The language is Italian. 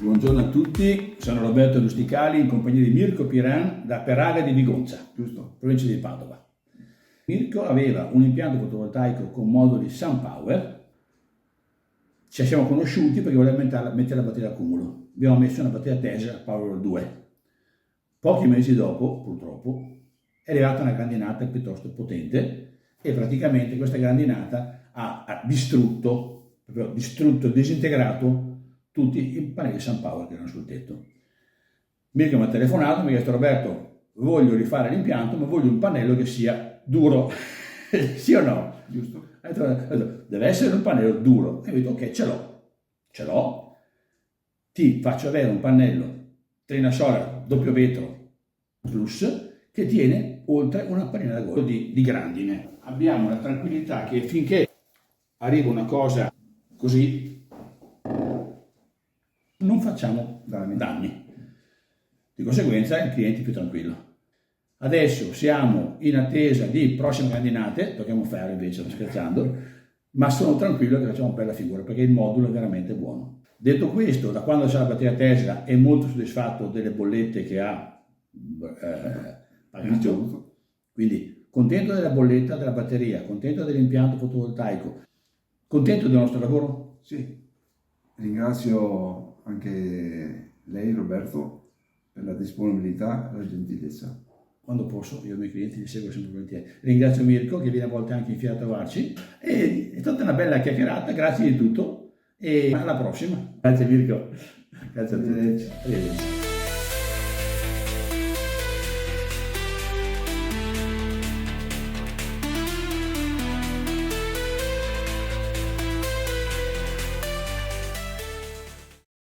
Buongiorno a tutti, sono Roberto Rusticali in compagnia di Mirko Piran da Peraga di Vigonza, Giusto. provincia di Padova. Mirko aveva un impianto fotovoltaico con moduli SunPower. Ci siamo conosciuti perché voleva mettere la batteria accumulo. Abbiamo messo una batteria Tesla Power 2. Pochi mesi dopo, purtroppo, è arrivata una grandinata piuttosto potente e praticamente questa grandinata ha distrutto, disintegrato tutti i pannelli SunPower che erano sul tetto. Mirko mi ha telefonato e mi ha detto: Roberto, voglio rifare l'impianto, ma voglio un pannello che sia duro. Sì o no? Giusto. Ha detto, deve essere un pannello duro. E ho detto: ok, ce l'ho, ti faccio avere un pannello Trina Solar doppio vetro plus che tiene oltre una pannella da gomma di grandine. Abbiamo la tranquillità che finché arriva una cosa così non facciamo danni. Di conseguenza il cliente è più tranquillo. Adesso siamo in attesa di prossime grandinate, tocchiamo fare invece, sto scherzando, ma sono tranquillo che facciamo una bella figura perché il modulo è veramente buono. Detto questo, da quando c'è la batteria Tesla è molto soddisfatto delle bollette che ha pagato, quindi contento della bolletta della batteria, contento dell'impianto fotovoltaico, contento del nostro lavoro? Sì. Ringrazio anche lei, Roberto, per la disponibilità e la gentilezza. Quando posso, io i miei clienti li seguo sempre volentieri. Ringrazio Mirko che viene a volte anche in fiera a trovarci. E è stata una bella chiacchierata, grazie di tutto e alla prossima. Grazie Mirko. Grazie a tutti. Arrivederci. Arrivederci.